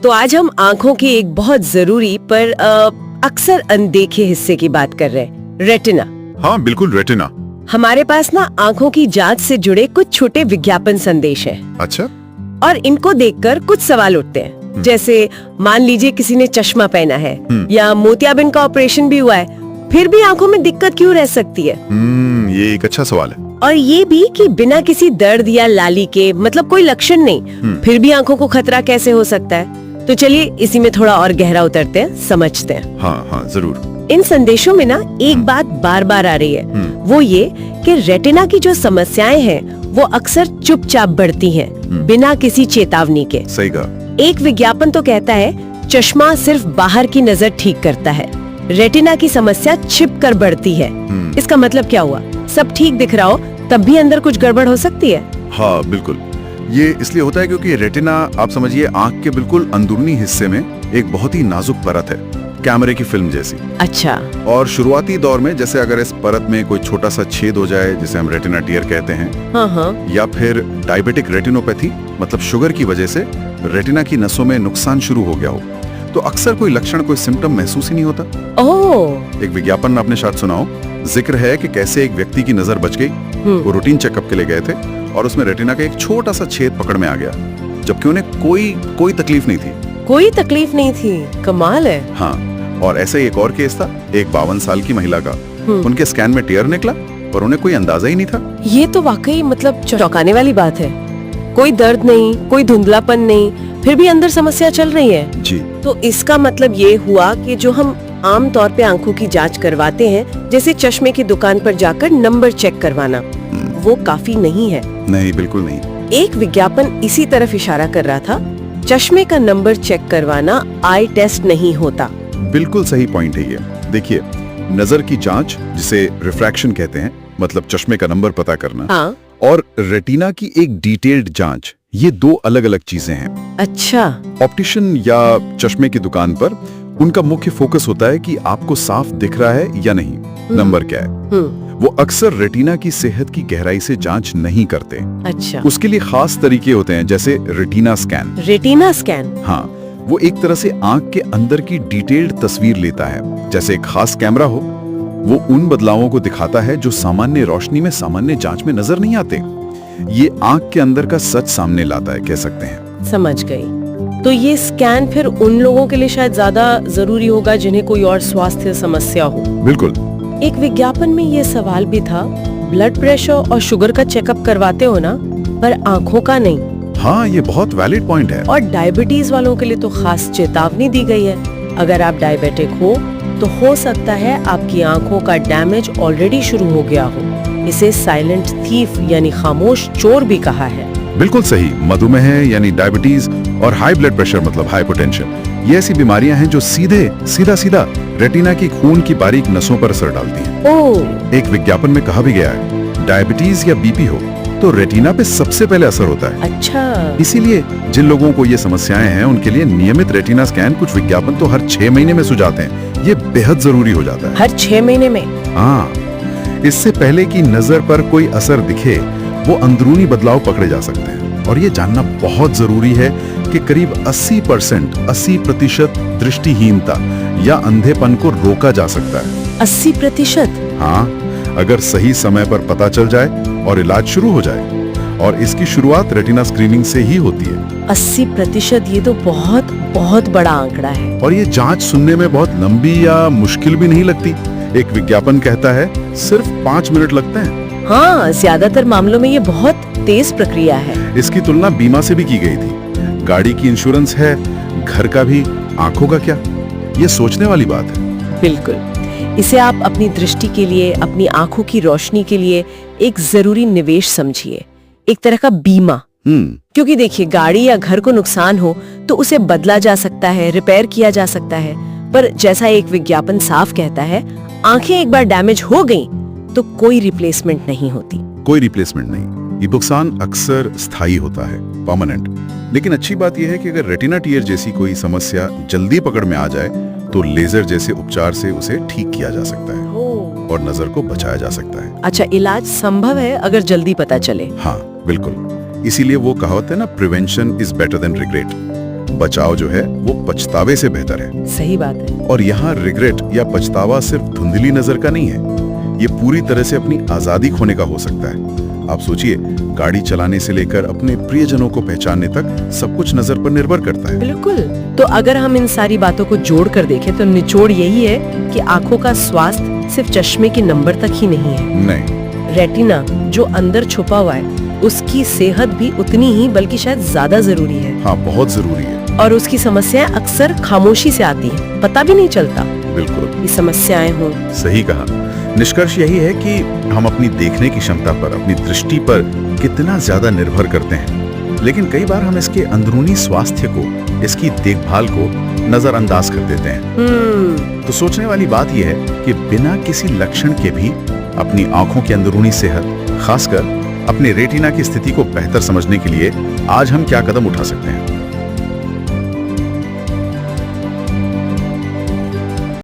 तो आज हम आंखों के एक बहुत जरूरी पर अक्सर अनदेखे हिस्से की बात कर रहे हैं, रेटिना। हाँ बिल्कुल, रेटिना। हमारे पास ना आंखों की जांच से जुड़े कुछ छोटे विज्ञापन संदेश हैं। अच्छा। और इनको देखकर कुछ सवाल उठते हैं, जैसे मान लीजिए किसी ने चश्मा पहना है या मोतियाबिंद का ऑपरेशन भी हुआ है, फिर भी आंखों में दिक्कत क्यों रह सकती है? ये एक अच्छा सवाल है। और ये भी कि बिना किसी दर्द या लाली के, मतलब कोई लक्षण नहीं, फिर भी आंखों को खतरा कैसे हो सकता है? तो चलिए इसी में थोड़ा और गहरा उतरते हैं, समझते हैं। हाँ जरूर। इन संदेशों में ना एक बात बार बार आ रही है, वो ये कि रेटिना की जो समस्याएं हैं वो अक्सर चुपचाप बढ़ती हैं, बिना किसी चेतावनी के। सही कहा। एक विज्ञापन तो कहता है चश्मा सिर्फ बाहर की नजर ठीक करता है, रेटिना की समस्या छिप कर बढ़ती है। इसका मतलब क्या हुआ? सब ठीक दिख रहा हो तब भी अंदर कुछ गड़बड़ हो सकती है। हाँ बिल्कुल, ये इसलिए होता है क्योंकि रेटिना, आप समझिए, आंख के बिल्कुल अंदरूनी हिस्से में एक बहुत ही नाजुक परत है, कैमरे की फिल्म जैसी। अच्छा। और शुरुआती दौर में जैसे अगर इस परत में कोई छोटा सा छेद हो जाए, जिसे हम रेटिना टियर कहते हैं, हाँ। या फिर डायबिटिक रेटिनोपैथी, मतलब शुगर की वजह से रेटिना की नसों में नुकसान शुरू हो गया हो, तो अक्सर कोई लक्षण, कोई सिम्टम महसूस ही नहीं होता। ओह। एक विज्ञापन में आपने शायद सुना हो, जिक्र है कि कैसे एक व्यक्ति की नजर बच गई। वो रूटीन चेकअप के लिए गए थे और उसमें रेटिना का एक छोटा सा छेद पकड़ में आ गया, जबकि उन्हें कोई तकलीफ नहीं थी। कोई तकलीफ नहीं थी? कमाल है। हाँ, और ऐसा ही एक और केस था, एक 52 साल की महिला का। उनके स्कैन में टियर निकला और उन्हें कोई अंदाजा ही नहीं था। ये तो वाकई मतलब चौंकाने वाली बात है। कोई दर्द नहीं, कोई धुंधलापन नहीं, फिर भी अंदर समस्या चल रही है। जी। तो इसका मतलब ये हुआ कि जो हम आम तौर पे आंखों की जांच करवाते हैं, जैसे चश्मे की दुकान पर जाकर नंबर चेक करवाना, वो काफी नहीं है। नहीं, बिल्कुल नहीं। एक विज्ञापन इसी तरफ इशारा कर रहा था, चश्मे का नंबर चेक करवाना आई टेस्ट नहीं होता। बिल्कुल सही पॉइंट है ये। देखिए, नजर की जांच, जिसे रिफ्रैक्शन कहते हैं, मतलब चश्मे का नंबर पता करना, हाँ। और रेटिना की एक डिटेल्ड जांच, ये दो अलग अलग चीजें हैं। अच्छा। ऑप्टिशियन या चश्मे की दुकान पर उनका मुख्य फोकस होता है कि आपको साफ दिख रहा है या नहीं, नंबर क्या है। वो अक्सर रेटिना की सेहत की गहराई से जांच नहीं करते। अच्छा। उसके लिए खास तरीके होते हैं, जैसे रेटिना स्कैन। Retina scan? हाँ, वो एक तरह से आंख के अंदर की डिटेल्ड तस्वीर लेता है, जैसे एक खास कैमरा हो। वो उन बदलावों को दिखाता है जो सामान्य रोशनी में, सामान्य जांच में नजर नहीं आते। ये आंख के अंदर का सच सामने लाता है, कह सकते हैं। समझ गई। तो ये स्कैन फिर उन लोगों के लिए शायद ज्यादा जरूरी होगा जिन्हें कोई और स्वास्थ्य समस्या हो। बिल्कुल। एक विज्ञापन में ये सवाल भी था, ब्लड प्रेशर और शुगर का चेकअप करवाते हो ना, पर आंखों का नहीं। हाँ, ये बहुत वैलिड पॉइंट है। और डायबिटीज वालों के लिए तो खास चेतावनी दी गई है, अगर आप डायबिटिक हो तो हो सकता है आपकी आंखों का डैमेज ऑलरेडी शुरू हो गया हो। इसे साइलेंट थीफ यानी खामोश चोर भी कहा है। बिल्कुल सही। मधुमेह यानी डायबिटीज और हाई ब्लड प्रेशर मतलब हाइपोटेंशन, ये ऐसी बीमारियां हैं जो सीधा रेटिना की खून की बारीक नसों पर असर डालती हैं। ओह। एक विज्ञापन में कहा भी गया है, डायबिटीज या बीपी हो तो रेटिना पे सबसे पहले असर होता है। अच्छा। इसीलिए जिन लोगों को ये समस्याएं हैं, उनके लिए नियमित रेटिना स्कैन, कुछ विज्ञापन तो हर 6 महीने में सुझाते हैं। ये बेहद जरूरी हो जाता है। हर 6 महीने में? हाँ, इससे पहले कि नजर पर कोई असर दिखे, वो अंदरूनी बदलाव पकड़े जा सकते हैं। और ये जानना बहुत जरूरी है कि करीब 80% दृष्टिहीनता या अंधेपन को रोका जा सकता है। 80%? हाँ, अगर सही समय पर पता चल जाए और इलाज शुरू हो जाए। और इसकी शुरुआत रेटिना स्क्रीनिंग से ही होती है। 80%, ये तो बहुत बड़ा आंकड़ा है। और ये जांच सुनने में बहुत लंबी या मुश्किल भी नहीं लगती। एक विज्ञापन कहता है सिर्फ 5 मिनट लगते हैं। हाँ, ज्यादातर मामलों में ये बहुत तेज प्रक्रिया है। इसकी तुलना बीमा से भी की गई थी। गाड़ी की इंश्योरेंस है, घर का भी, आंखों का क्या? ये सोचने वाली बात है। बिल्कुल। इसे आप अपनी दृष्टि के लिए, अपनी आंखों की रोशनी के लिए एक जरूरी निवेश समझिए, एक तरह का बीमा। क्योंकि देखिए, गाड़ी या घर को नुकसान हो तो उसे बदला जा सकता है, रिपेयर किया जा सकता है, पर जैसा एक विज्ञापन साफ कहता है, आंखें एक बार डैमेज हो गई तो कोई रिप्लेसमेंट नहीं होती। कोई रिप्लेसमेंट नहीं। ये नुकसान अक्सर स्थायी होता है, परमानेंट। लेकिन अच्छी बात यह है कि अगर रेटिना टियर जैसी कोई समस्या जल्दी पकड़ में आ जाए तो लेजर जैसे उपचार से उसे ठीक किया जा सकता है और नजर को बचाया जा सकता है। अच्छा, इलाज संभव है अगर जल्दी पता चले? हाँ बिल्कुल। इसीलिए वो कहावत है ना, prevention is better than regret. बचाव जो है वो पछतावे से बेहतर है। सही बात है। और यहाँ रिग्रेट या पछतावा सिर्फ धुंधली नजर का नहीं है, ये पूरी तरह से अपनी आजादी खोने का हो सकता है। आप सोचिए, गाड़ी चलाने से लेकर अपने प्रियजनों को पहचानने तक सब कुछ नजर पर निर्भर करता है। बिल्कुल। तो अगर हम इन सारी बातों को जोड़ कर देखें तो निचोड़ यही है कि आंखों का स्वास्थ्य सिर्फ चश्मे के नंबर तक ही नहीं है। नहीं, रेटिना जो अंदर छुपा हुआ है उसकी सेहत भी उतनी ही बल्कि शायद ज्यादा जरूरी है। हाँ, बहुत जरूरी है। और उसकी समस्याएं अक्सर खामोशी से आती हैं, पता भी नहीं चलता बिल्कुल, ये समस्याएं हों। सही कहा। निष्कर्ष यही है कि हम अपनी देखने की क्षमता पर, अपनी दृष्टि पर कितना ज्यादा निर्भर करते हैं, लेकिन कई बार हम इसके अंदरूनी स्वास्थ्य को, इसकी देखभाल को नजरअंदाज कर देते हैं। तो सोचने वाली बात यह है कि बिना किसी लक्षण के भी अपनी आंखों की अंदरूनी सेहत, खासकर अपने रेटिना की स्थिति को बेहतर समझने के लिए आज हम क्या कदम उठा सकते हैं।